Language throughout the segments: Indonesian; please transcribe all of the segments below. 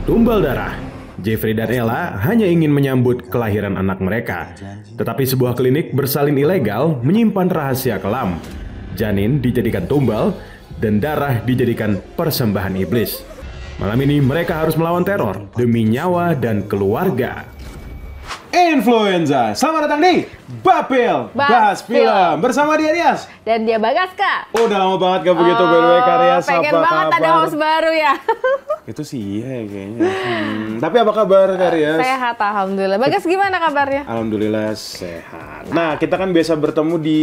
Tumbal darah. Jeffrey dan Ella hanya ingin menyambut kelahiran anak mereka. Tetapi sebuah klinik bersalin ilegal menyimpan rahasia kelam. Janin dijadikan tumbal dan darah dijadikan persembahan iblis. Malam ini mereka harus melawan teror demi nyawa dan keluarga. Influenza, selamat datang di Bapil Bahas Film bersama dia Rias dan dia Bagaska. Udah lama banget gak begitu by Rias. Pengen banget ada host baru ya. Itu sih ya kayaknya. Tapi apa kabar Rias? Sehat alhamdulillah. Bagas gimana kabarnya? Alhamdulillah sehat. Nah kita kan biasa bertemu di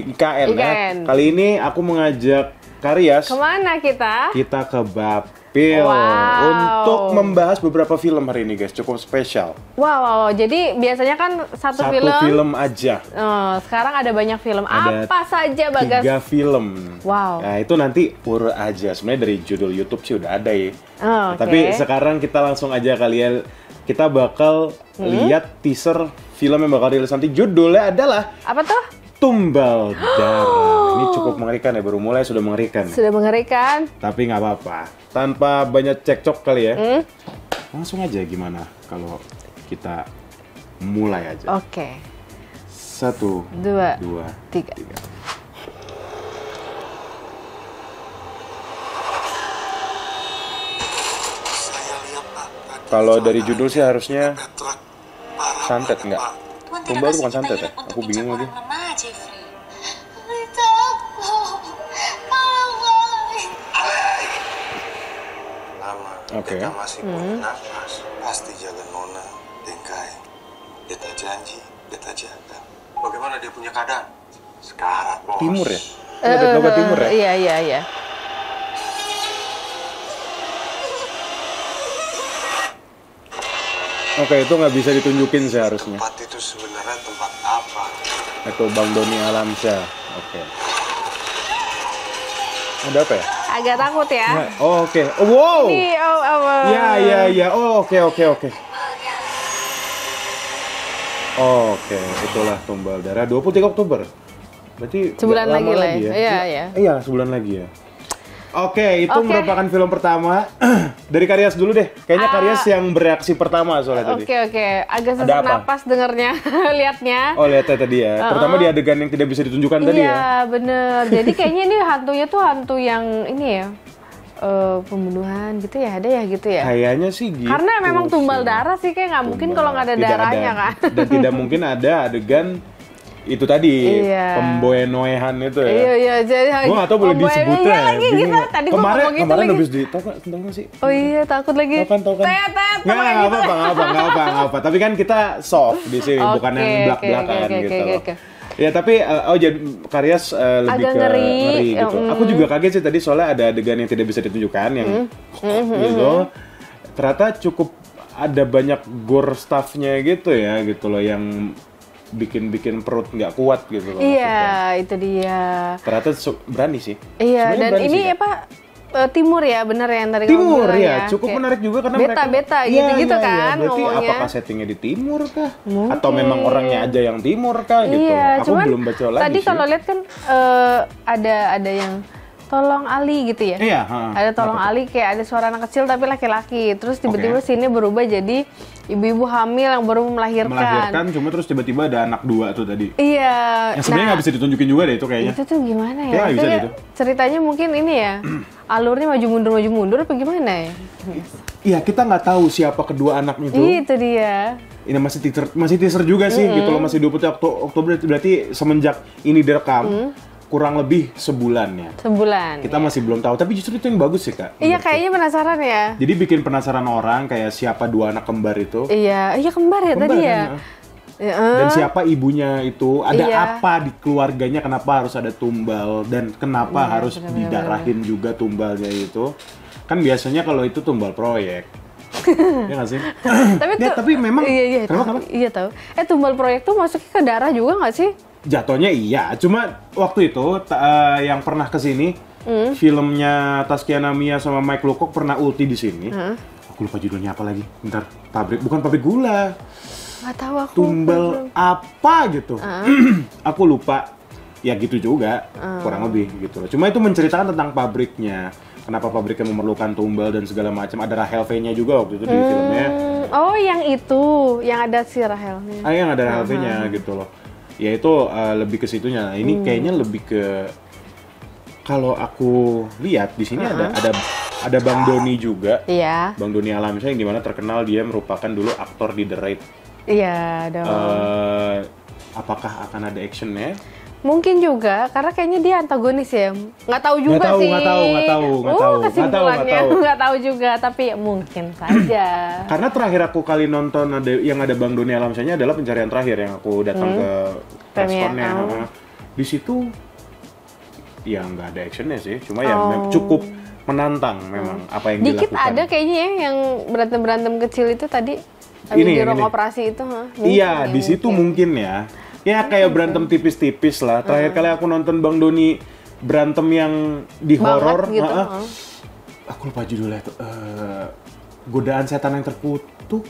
IKN. Ya. Kali ini aku mengajak Rias. Kemana kita? Kita ke Bapil. Untuk membahas beberapa film hari ini guys, cukup spesial. Wow. Jadi biasanya kan satu film aja. Sekarang ada banyak film. Ada apa saja Bagas? 3 film. Wow. Nah itu nanti pura aja. Sebenarnya dari judul YouTube sih udah ada ya. Okay. Tapi sekarang kita langsung aja kalian. Kita bakal lihat teaser film yang bakal rilis nanti. Judulnya adalah apa tuh? Tumbal Darah. Ini cukup mengerikan ya, baru mulai sudah mengerikan. Sudah mengerikan. Tapi nggak apa-apa. Tanpa banyak cekcok kali ya. Langsung aja gimana kalau kita mulai aja. Oke. 1, 2, 3. Kalau dari judul sih harusnya santet nggak? Tumbal itu bukan santet ya? Aku bingung lagi. Oke. Kita masih punya nafas. Pasti jaga Nona, Dengkai. Beta janji, beta jaga. Bagaimana dia punya keadaan? Sekarang, bos. Timur ya? Logat timur ya? Iya. Oke, itu nggak bisa ditunjukin seharusnya. Tempat itu sebenarnya tempat apa? Itu Bang Doni Alamsyah. Oke. Ada apa ya? Agak takut ya. Oh, oke. Oh, wow. Ini, Ya. Oh, oke. Oke, itulah Tumbal Darah 23 Oktober. Berarti sebulan lagi lah ya. Iya. Iya, sebulan lagi ya. Oke, itu merupakan film pertama. Dari Rias dulu deh. Kayaknya Rias yang bereaksi pertama soalnya tadi. Oke. Agak sesak napas dengernya, liatnya. Oh, lihatnya tadi ya. Terutama di adegan yang tidak bisa ditunjukkan tadi ya. Iya, bener. Jadi kayaknya ini hantunya tuh hantu yang ini ya. Pembunuhan gitu ya, ada ya gitu ya. Kayaknya sih gitu. Karena memang tumbal darah sih, kayak nggak mungkin kalau nggak ada darahnya kan. Dan tidak mungkin ada adegan itu tadi, pembuenoehan itu ya. Iya. Jadi gue nggak tahu boleh disebutnya. Iya lagi gitu. Tadi gue ngomong gitu kemarin lagi. habis tau nggak sih? Oh iya, takut lagi. Tahu kan. Nggak apa. Tapi kan kita soft di sini, bukan yang belak-belakan gitu loh. Ya tapi jadi Rias lebih agak ke ngeri gitu. Aku juga kaget sih tadi soalnya ada adegan yang tidak bisa ditunjukkan yang gitu. Ternyata cukup ada banyak gore stuff-nya gitu ya gitu loh yang bikin perut nggak kuat gitu loh. Iya, itu dia. Ternyata berani sih. Iya, dan ini sih, apa timur ya, benar ya yang tadi timur kamu bilang ya, cukup menarik juga karena beta gitu kan berarti ngomongnya. Apakah settingnya di timur kah? Mungkin. Atau memang orangnya aja yang timur kah gitu? Iya, Aku belum baca lagi tadi sih. kalau lihat kan ada yang tolong Ali gitu ya. Iya. Ada tolong Ali, kayak ada suara anak kecil tapi laki-laki. Terus tiba-tiba sini berubah jadi ibu-ibu hamil yang baru melahirkan. Cuma terus tiba-tiba ada anak 2 tuh tadi. Iya. Yang sebenarnya nggak bisa ditunjukin juga deh itu kayaknya. Itu tuh gimana ya? Nggak bisa itu. Ceritanya mungkin ini ya, alurnya maju mundur apa gimana ya? Iya, kita nggak tahu siapa kedua anak itu. Itu dia. Ini masih teaser juga sih gitu loh, masih 20 Oktober berarti semenjak ini direkam. Kurang lebih sebulan ya. Kita masih belum tahu, tapi justru itu yang bagus sih Kak. Iya, kayaknya penasaran ya. Jadi bikin penasaran orang kayak siapa 2 anak kembar itu. Iya kembar ya tadi ya. Dan siapa ibunya itu, ada apa di keluarganya, kenapa harus ada tumbal dan kenapa harus didarahin juga tumbalnya itu. Kan biasanya kalau itu tumbal proyek. Ya nggak sih? Tapi memang kenapa? Iya tahu. Tumbal proyek tuh masuknya ke darah juga nggak sih? Jatuhnya iya, cuma waktu itu yang pernah kesini filmnya Taskia Namia sama Mike Lukok pernah ulti di sini. Aku lupa judulnya apa lagi. Bentar, bukan pabrik gula. Nggak tahu aku. Tumbal apa gitu. Aku lupa. Ya gitu juga, kurang lebih gitu loh. Cuma itu menceritakan tentang pabriknya. kenapa pabriknya memerlukan tumbal dan segala macam. Ada Rachel V-nya juga waktu itu di filmnya. Oh, yang itu, yang ada si Rachelnya. Yang ada Rachel V-nya gitu loh. Ya itu lebih ke situnya. Nah, ini kayaknya lebih ke, kalau aku lihat di sini ada Bang Doni juga. Iya. Bang Doni Alamsyah yang dimana terkenal dia merupakan dulu aktor di The Raid. Iya, dong. Apakah akan ada actionnya? Mungkin juga, karena kayaknya dia antagonis ya. Nggak tahu juga sih. Nggak tahu. Kesimpulannya nggak tahu juga, tapi mungkin saja. Karena terakhir aku kali nonton yang ada Bang Doni Alamsyahnya adalah Pencarian Terakhir yang aku datang ke responnya. Di situ ya nggak ada actionnya sih, cuma ya cukup menantang memang apa yang Dikit dilakukan. ada kayaknya ya yang berantem kecil itu tadi. Di ruang operasi itu. Iya, di situ mungkin ya. Ya kayak berantem tipis-tipis lah. Terakhir kali aku nonton Bang Doni berantem yang di horor, gitu. Aku lupa judulnya tuh. Godaan Setan yang Terkutuk.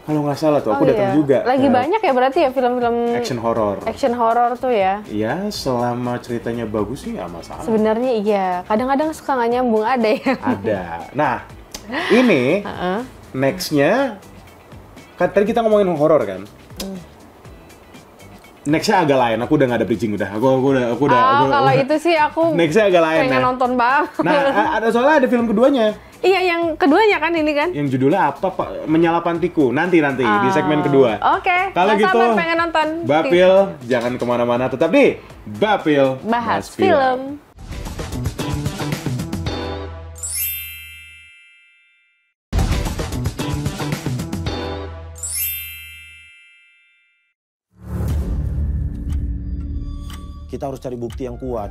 Kalau nggak salah tuh, aku datang juga. Lagi banyak ya berarti ya film-film action horror. Action horror tuh ya. Iya, selama ceritanya bagus sih nggak masalah. Sebenarnya iya. Kadang-kadang suka nggak nyambung ada ya. Ada. Nah, ini next-nya kan tadi kita ngomongin horror kan. Next-nya agak lain, aku udah nggak ada bridging udah. Aku udah. Kalau itu sih aku next-nya agak lain. pengen nonton banget. Nah, soalnya ada film keduanya. Iya, yang keduanya kan ini kan? Yang judulnya apa, Pak? Menyala Pantiku. Nanti di segmen kedua. Oke. Kalau gitu, pengen nonton. Bapil, jangan kemana-mana. Tetap di Bapil Bahas Film. Kita harus cari bukti yang kuat.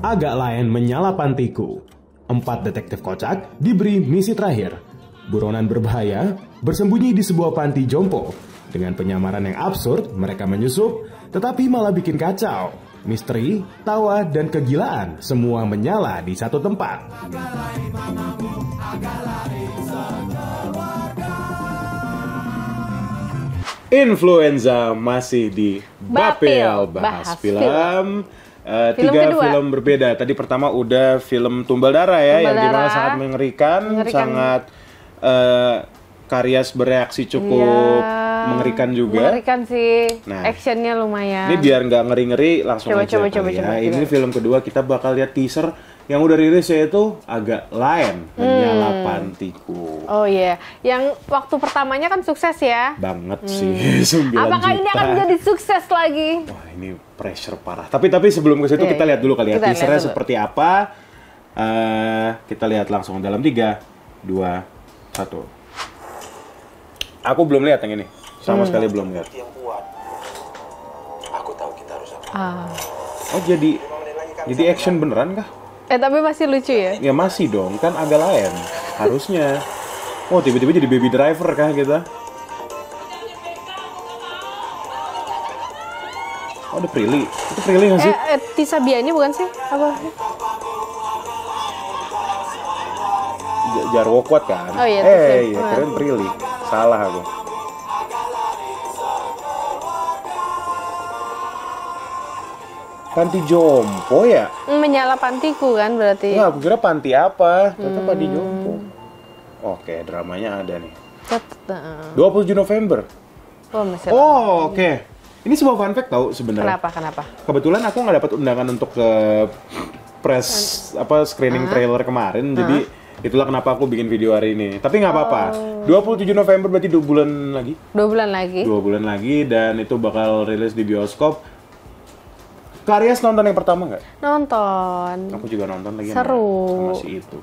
Agak lain Menyala Pantiku. 4 detektif kocak diberi misi terakhir. Buronan berbahaya bersembunyi di sebuah panti jompo. Dengan penyamaran yang absurd, mereka menyusup, tetapi malah bikin kacau. Misteri, tawa, dan kegilaan semua menyala di satu tempat. Influenza masih di Bapil Bahas Film. Tiga film berbeda. Tadi pertama udah film Tumbal Darah ya, yang dimana sangat mengerikan. Sangat Karyas bereaksi cukup mengerikan juga. Mengerikan sih. Nah, actionnya lumayan. Ini biar nggak ngeri-ngeri, langsung coba. Ini film kedua kita bakal lihat teaser yang udah rilis, yaitu Agak Lain Menyala Pantiku. Oh iya, yang waktu pertamanya kan sukses ya. Banget sih, 9 Apakah juta. ini akan menjadi sukses lagi? Wah, ini pressure parah. Tapi sebelum ke situ kita lihat dulu kali ya teasernya seperti apa. Kita lihat langsung dalam 3, 2, 1. Aku belum lihat yang ini. Sama sekali belum lihat. Yang kuat. Aku tahu kita harus apa. Oh, jadi action beneran kah? Tapi masih lucu ya? Ya masih dong, kan Agak Lain. Harusnya. Oh, tiba-tiba jadi Baby Driver kah kita? Oh, ada Prilly. Itu Prilly nggak sih? Tisa Biani bukan sih? Apa? Jarwo Kuat kan? Oh iya, iya, keren Prilly. Salah aku. Panti jompo ya? Menyala Pantiku kan berarti? Nggak, aku kira panti apa. Ternyata panti jompo. Oke, dramanya ada nih. 27 November. Oh, oke. Ini sebuah fun fact tau sebenarnya. Kenapa? Kebetulan aku nggak dapat undangan untuk ke press screening trailer kemarin, jadi itulah kenapa aku bikin video hari ini. Tapi nggak apa-apa. 27 November berarti 2 bulan lagi. 2 bulan lagi. 2 bulan lagi, dan itu bakal rilis di bioskop. Karyas nonton yang pertama nggak? Nonton. Aku juga nonton lagi. Seru. Sama si itu.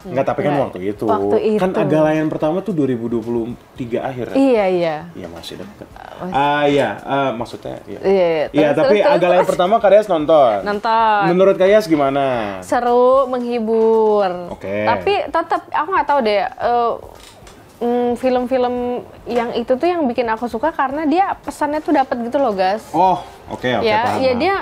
Nggak, tapi kan waktu itu. Kan Agak Lain pertama tuh 2023 akhir. Iya. Iya, masih dekat. Maksudnya iya. Iya, tapi Agak Lain pertama Karyas nonton. Menurut Karyas gimana? Seru, menghibur. Oke. Tapi tetap aku nggak tahu deh. Film-film yang itu tuh yang bikin aku suka karena dia pesannya tuh dapat gitu loh, guys. Oh, oke, ya, paham. Ya dia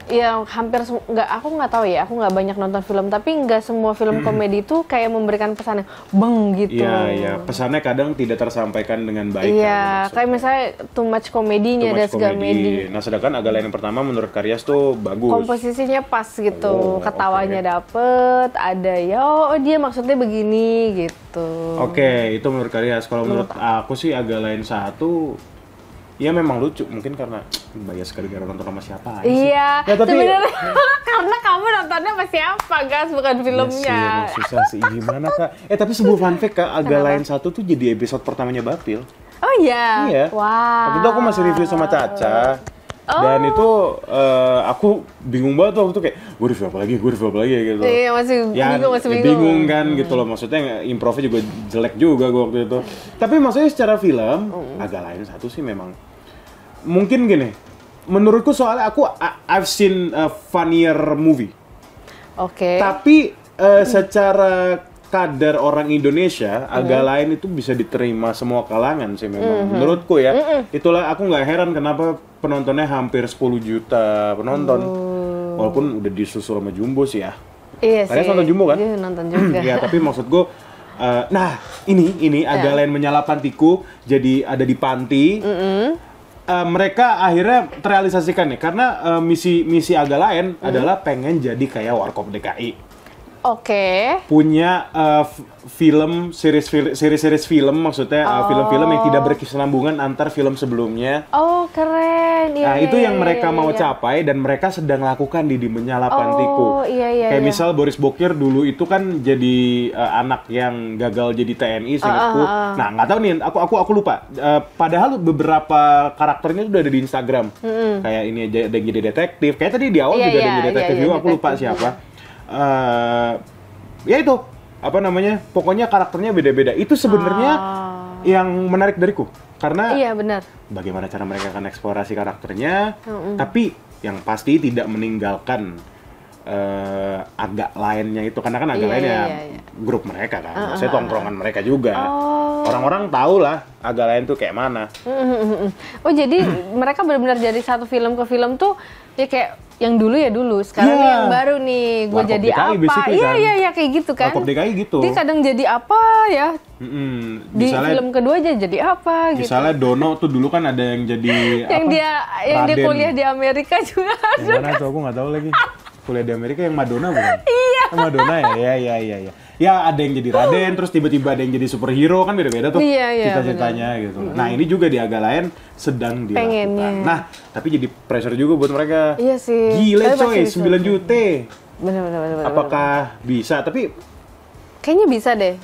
ya hampir nggak, aku nggak tahu ya, aku nggak banyak nonton film, tapi nggak semua film komedi itu kayak memberikan pesan yang bang gitu. Iya, pesannya kadang tidak tersampaikan dengan baik. Iya, kayak misalnya too much komedinya dan segala komedi. Nah, sedangkan Agak Lain yang pertama menurut Karyas tuh bagus. Komposisinya pas gitu, ketawanya dapet, ada ya, oh dia maksudnya begini gitu. Oke, itu menurut Karyas. Kalau menurut aku sih Agak Lain 1 ya memang lucu, mungkin karena bias gara-gara nonton sama siapa aja sih. Iya, ya, tapi sebenarnya karena kamu nontonnya sama siapa, guys, bukan filmnya. Iya sih, susah sih, gimana Kak? Tapi sebuah fun fact Kak, Agak Lain 1 tuh jadi episode pertamanya Bapil. Oh iya? Iya. Wow. Waktu itu aku masih review sama Caca. Dan itu aku bingung banget waktu itu, kayak gue review apa lagi gitu. Iya, masih bingung kan gitu loh, maksudnya improvnya juga jelek juga gue waktu itu. Tapi maksudnya secara film Agak Lain 1 sih memang mungkin gini, menurutku soalnya I've seen a funnier movie. Oke. Tapi secara kadar orang Indonesia, Agak Lain itu bisa diterima semua kalangan sih memang. Menurutku ya. Itulah aku nggak heran kenapa penontonnya hampir 10 juta penonton. Walaupun udah disusul sama Jumbo sih ya. Iya sih. Kalian nonton Jumbo kan? Iya, nonton juga. Ya, tapi maksud gue, nah ini Agak Lain menyala pantiku, jadi ada di panti. Mereka akhirnya terrealisasikan nih, karena misi Agak Lain adalah pengen jadi kayak Warkop DKI. Oke. Punya film, series film, maksudnya film-film yang tidak berkesinambungan antar film sebelumnya. Oh, keren. Nah, itu yang mereka mau capai dan mereka sedang lakukan di Menyala Pantiku. Kayak misal Boris Bokir dulu itu kan jadi anak yang gagal jadi TNI, seingatku. Nah, nggak tahu nih, aku lupa. Padahal beberapa karakternya udah ada di Instagram. Kayak ini ada yang jadi detektif. Kayak tadi di awal juga ada yang jadi detektif juga. Aku lupa siapa. Ya itu apa namanya, pokoknya karakternya beda-beda. Itu sebenarnya yang menarik dariku, karena iya benar, bagaimana cara mereka akan eksplorasi karakternya, tapi yang pasti tidak meninggalkan Agak Lainnya itu, karena kan Agak Lain ya grup mereka kan, maksudnya tongkrongan mereka juga. Orang-orang tahu lah Agak Lain tuh kayak mana. Oh, jadi mereka benar-benar jadi satu film ke film tuh ya kayak yang dulu ya dulu, sekarang yang baru nih gue jadi DKI apa? Iya kayak gitu kan. Warkop DKI gitu. Dia kadang jadi apa ya? Di film kedua aja jadi apa gitu. Misalnya Dono tuh dulu kan ada yang jadi yang apa? dia kuliah di Amerika juga ada. Yang mana tuh aku nggak tahu lagi. Kuliah di Amerika yang Madonna bukan? Iya. Madonna ya. Iya. Ya ada yang jadi Raden, terus tiba-tiba ada yang jadi superhero, kan beda-beda tuh cita-citanya gitu. Nah ini juga di Agak Lain sedang dilakukan. Pengennya. Nah tapi jadi pressure juga buat mereka. Iya sih. Gila coy, 9 juta. Bener. Apakah bisa? Tapi kayaknya bisa deh.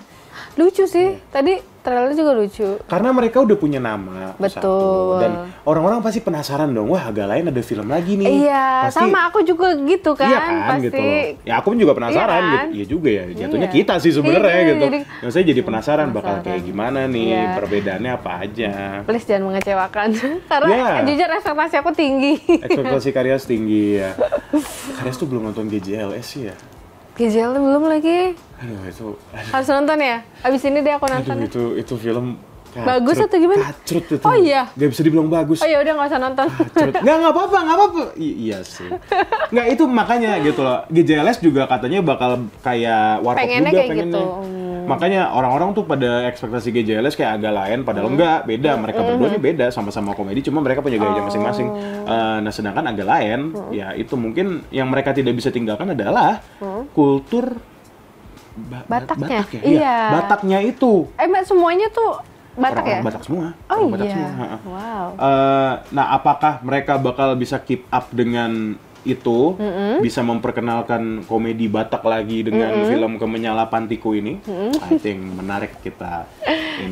Lucu sih. Tadi trailer juga lucu. Karena mereka udah punya nama. Betul. Dan orang-orang pasti penasaran dong. Wah, Agak Lain ada film lagi nih. Iya, pasti, sama aku juga gitu kan. Iya kan, pasti. gitu loh. Ya aku juga penasaran gitu. Iya juga ya. Jatuhnya kita sih sebenarnya gitu. Saya jadi penasaran bakal kayak gimana nih, perbedaannya apa aja. Please jangan mengecewakan. Karena jujur ekspektasi aku tinggi. Ekspektasi Karyas tinggi ya. Karyas tuh belum nonton GJLS sih ya. GJL belum lagi. Aduh. Harus nonton ya? Abis ini deh aku nonton. Itu film kacrut, bagus atau gimana? Kacrut itu. Oh iya? Gak bisa dibilang bagus. Oh ya udah nggak usah nonton. Nggak apa-apa. Iya sih. Nggak, itu makanya gitu loh. GJLS juga katanya bakal kayak Warkop juga kayak pengennya. gitu. Makanya orang-orang tuh pada ekspektasi GJLS kayak Agak Lain, padahal enggak, beda. Mereka berdua ini beda, sama-sama komedi, cuma mereka punya gaya masing-masing. Nah sedangkan Agak Lain, ya itu mungkin yang mereka tidak bisa tinggalkan adalah kultur Bataknya. Batak ya? Iya. Bataknya itu. Semuanya tuh Batak orang-orang ya? Batak semua. Oh iya. Batak semua. Wow. Nah, apakah mereka bakal bisa keep up dengan itu? Bisa memperkenalkan komedi Batak lagi dengan film Menyala Pantiku ini? I think menarik kita.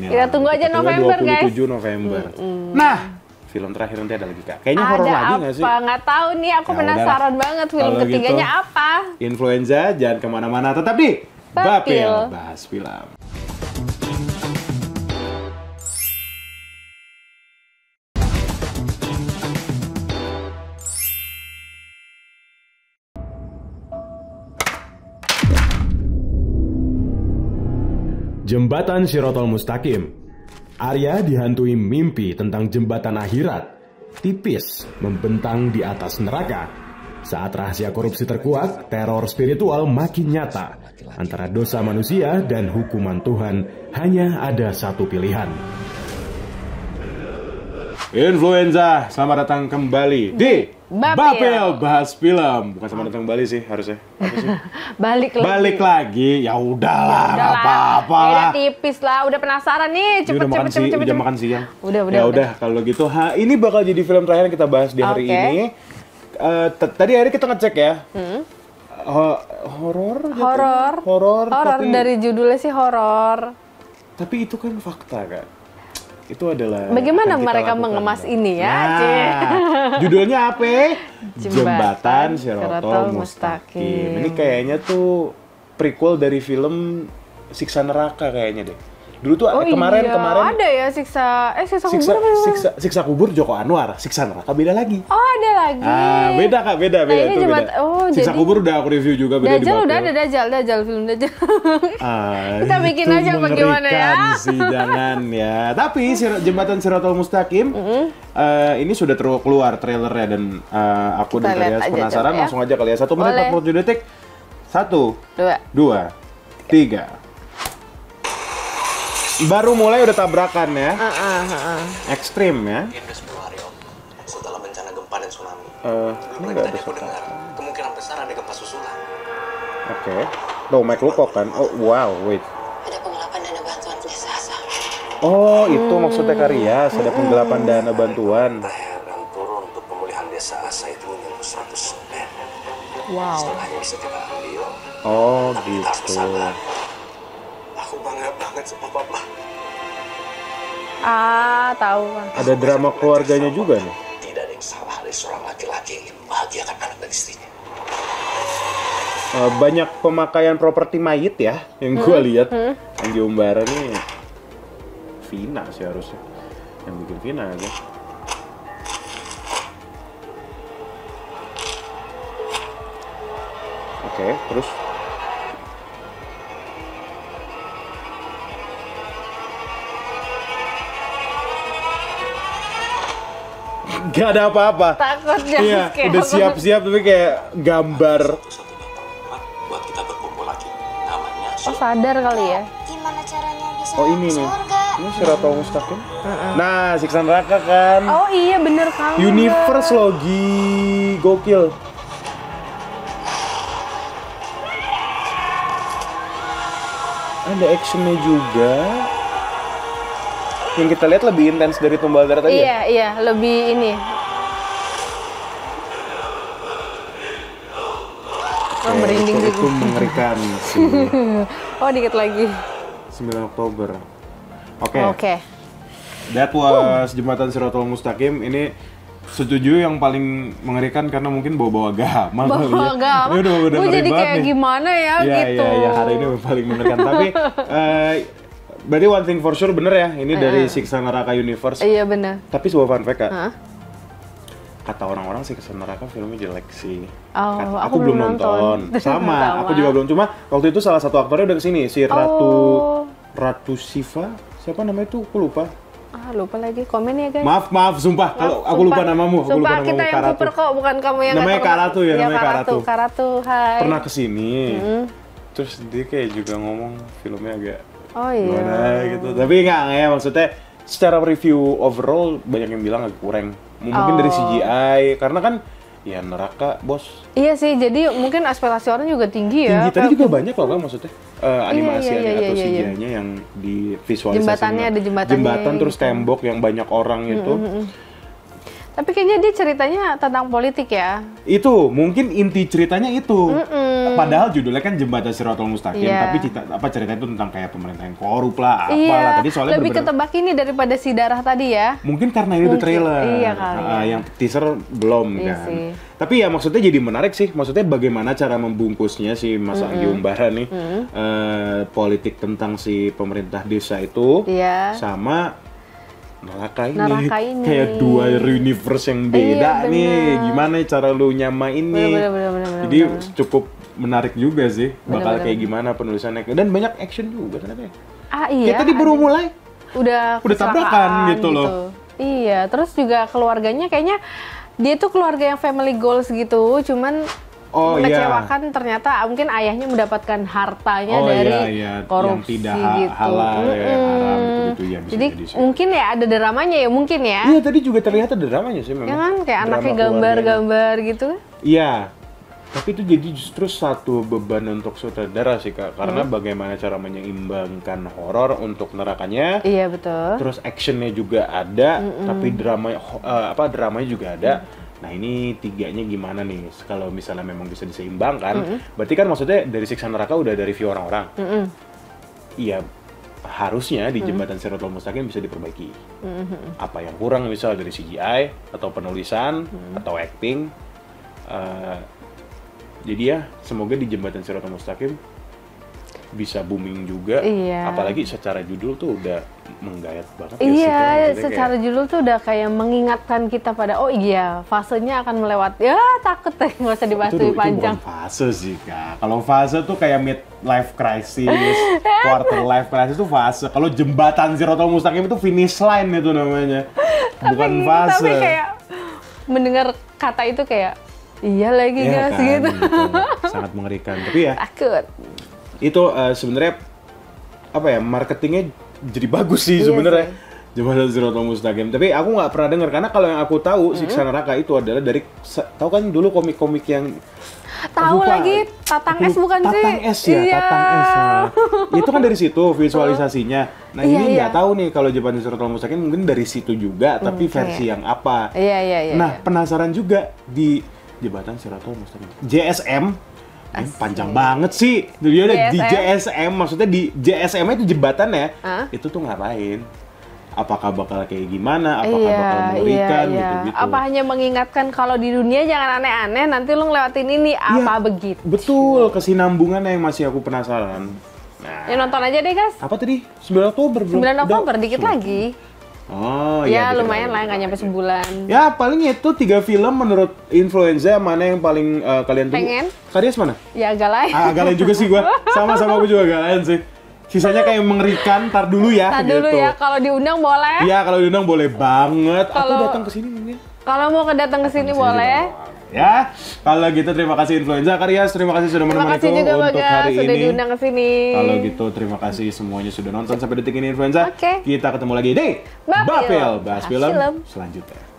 Kita tunggu aja November, 27 guys. November. Nah, film terakhir nanti ada lagi Kak. Kayaknya horor lagi nggak sih? Ada apa? Nggak tahu nih. Aku penasaran banget film ketiganya gitu, apa. Influenza, jangan kemana-mana. Tetap di Bapil Bahas Film. Jembatan Shirotol Mustaqim. Arya dihantui mimpi tentang jembatan akhirat. Tipis membentang di atas neraka. Saat rahasia korupsi terkuak, teror spiritual makin nyata. Antara dosa manusia dan hukuman Tuhan hanya ada satu pilihan. Influenza, selamat datang kembali di Bapel Bahas Film. Bukan selamat datang kembali sih harusnya. Apa sih? Balik lagi. Ya udahlah, enggak apa-apa lah. Udah tipis lah, udah penasaran nih. Cepet. Udah makan siang. Udah. Kalau gitu, ini bakal jadi film terakhir yang kita bahas di hari ini. Tadi hari kita ngecek ya. Horor. Tapi dari judulnya sih horor. Tapi itu kan fakta kan. Itu adalah bagaimana mereka mengemas ini ya. Judulnya apa? Jembatan Sirotol Mustaqim. Ini kayaknya tuh prequel dari film Siksa Neraka kayaknya deh. Dulu tuh kemarin ada ya siksa kubur Joko Anwar, Siksa Neraka beda lagi. Oh, ada lagi. Beda Kak, beda. Siksa kubur udah aku review juga beda. Dajjal udah ada Dajjal film Dajjal. Kita bikin aja bagaimana ya. Sih, jangan ya. Tapi Jembatan Sirotol Mustaqim ini sudah keluar trailernya dan aku dan Kalias penasaran langsung aja kali ya. 1 menit 47 detik. 1 2 3. Baru mulai udah tabrakan ya. Ekstrim ya. Setelah bencana gempa dan tsunami. Ini nggak ada suara. Kemungkinan besar ada gempa susulan. Oke. Tuh, Mike Lukok kan. Oh, wow, wait. Ada penggelapan dana bantuan desa asal. Oh, itu maksudnya Karyas. Ada penggelapan dana bantuan. Dan turun untuk pemulihan desa Asa itu menyentuh 100%. Wow. Setelahnya bisa kita ambil. Oh, Tapi kita harus gitu. bersabar. Aku bangga banget sama papa. Tahu kan. Ada drama keluarganya juga nih. Tidak ada yang salah dari seorang laki-laki yang ingin membahagiakan anak dan istrinya. Banyak pemakaian properti mayit ya yang gue lihat. Yang di Umbara nih Vina sih harusnya yang bikin Vina aja. Oke, terus gak ada apa-apa. Takut Iya, udah siap-siap tapi kayak gambar. Satu-satunya tempat buat kita berkumpul lagi. Namanya Sadar kali ya. Gimana caranya bisa Oh, ini nih. surga? Ini Sirotol Mustaqim. Nah, Siksa Neraka kan. Oh iya bener kan. Universe logi gokil. Ada actionnya juga. Yang kita lihat lebih intens dari Tumbal Darah tadi ya? Iya, lebih ini. Merinding itu juga. mengerikan sih. Oh, dikit lagi. 9 Oktober. Oke. That was Jembatan Sirotol Mustaqim. Ini setuju yang paling mengerikan karena mungkin bawa-bawa agama. Bawa agama. Gue jadi kayak nih. gimana ya gitu. Iya, hari ini paling mengerikan. Tapi berarti one thing for sure bener ya, ini dari Siksa Neraka Universe. Iya bener. Tapi sebuah fun fact Kak, kata orang-orang Siksa Neraka filmnya jelek sih. Oh, aku belum nonton. Sama, aku juga belum. Cuma waktu itu salah satu aktornya udah kesini, si Ratu Siva. Siapa namanya itu? Aku lupa. Lupa lagi. Komen ya guys. Maaf, sumpah. Kalau aku lupa namamu. Sumpah, kita yang super kok, bukan kamu yang namanya Karatu ya, namanya Karatu. Karatu, hai. Pernah kesini. Terus dia kayak juga ngomong filmnya agak gimana gitu. Tapi enggak ya, maksudnya secara review overall banyak yang bilang agak kurang. Mungkin dari CGI, karena kan ya neraka, bos. Iya sih, jadi mungkin ekspektasi orang juga tinggi ya. Tinggi, tadi juga banyak loh kan maksudnya. Animasi atau CGI-nya yang di visualisasi. Jembatannya ada jembatannya. Jembatan terus tembok yang banyak orang itu. Tapi kayaknya dia ceritanya tentang politik ya. Itu, mungkin inti ceritanya itu. Padahal judulnya kan Jembatan Sirotol Mustaqim, tapi cerita itu tentang kayak pemerintah yang korup lah, apalah. Tadi soalnya lebih ketebak ini daripada si darah tadi ya. Mungkin karena ini udah trailer. Iya kali. Yang teaser belum kan. Sih. Tapi ya maksudnya jadi menarik sih. Maksudnya bagaimana cara membungkusnya si Mas Anggi Umbara nih. Politik tentang si pemerintah desa itu. Sama neraka ini. Kayak dua universe yang beda nih. Gimana cara lu nyamain nih. Jadi cukup menarik juga sih. Bakal kayak gimana penulisannya. Dan banyak action juga ternyata. Iya. Kayak tadi baru mulai. Udah tabrakan gitu loh. Iya, terus juga keluarganya kayaknya dia tuh keluarga yang family goals gitu, cuman mengecewakan ternyata mungkin ayahnya mendapatkan hartanya dari korupsi yang tidak gitu. Halal, haram gitu ya. Jadi mungkin ya ada dramanya ya mungkin ya. Iya tadi juga terlihat ada dramanya sih memang. Ya kan kayak anaknya gambar-gambar gitu. Iya. Tapi itu jadi justru satu beban untuk sutradara sih Kak, karena bagaimana cara menyeimbangkan horor untuk nerakanya. Iya betul. Terus actionnya juga ada, tapi dramanya juga ada. Nah ini tiganya gimana nih? Kalau misalnya memang bisa diseimbangkan, berarti kan maksudnya dari siksa neraka udah dari view orang-orang. Iya, harusnya di Jembatan Siratal Mustaqim bisa diperbaiki. Apa yang kurang misal dari CGI atau penulisan atau acting. Jadi ya semoga di Jembatan Siratal Mustaqim bisa booming juga. Apalagi secara judul tuh udah menggayat banget. Iya, secara judul tuh udah kayak mengingatkan kita pada fasenya akan melewati. Ya takut deh, nggak usah dibahas lebih panjang. Itu bukan fase sih Kak. Kalau fase tuh kayak mid life crisis, quarter life crisis tuh fase. Kalau Jembatan Siratal Mustaqim itu finish line itu namanya. Bukan fase. Tapi kayak mendengar kata itu kayak iya lagi guys kan, gitu. Sangat mengerikan. Tapi ya takut. Itu sebenarnya marketingnya jadi bagus sih sebenarnya. Jembatan Siratal Mustaqim. Tapi aku nggak pernah dengar karena kalau yang aku tahu siksa neraka itu adalah dari tahu kan dulu komik-komik yang tahu lagi Tatang S bukan sih? Tatang S ya, Tatang S. Itu kan dari situ visualisasinya. Nah ini nggak tahu nih kalau Jembatan Siratal Mustaqim mungkin dari situ juga, tapi versi yang apa? Iya. Nah penasaran juga di Jembatan Siratal Mustaqim. JSM. Panjang banget sih. Dia ada di JSM, maksudnya di JSM itu jembatan ya. Itu tuh ngapain? Apakah bakal kayak gimana? Apakah bakal mengerikan gitu-gitu? Apa hanya mengingatkan kalau di dunia jangan aneh-aneh, nanti lu ngelewatin ini begitu? Betul, kesinambungannya yang masih aku penasaran. Nah, ya nonton aja deh guys. Apa tadi? 9 Oktober belum? 9 Oktober dikit lagi. Oh ya lumayan lah, nggak nyampe sebulan. Ya paling itu 3 film menurut Influenza mana yang paling kalian tunggu? Pengen? Karyas mana? Ya agak lain. Agak lain juga sih gua. Sama-sama aku juga agak lain sih. Sisanya kayak mengerikan, tar dulu ya. Tar dulu ya, kalau diundang boleh. Iya kalau diundang boleh banget. Aku datang ke sini mungkin. Kalau mau datang ke sini boleh. Ya, kalau gitu terima kasih Influenza Karyas, terima kasih sudah menemaniku untuk hari sudah ini. Diundang ke sini. Kalau gitu terima kasih semuanya sudah nonton sampai detik ini Influenza. Kita ketemu lagi di Bapil, bahas film selanjutnya.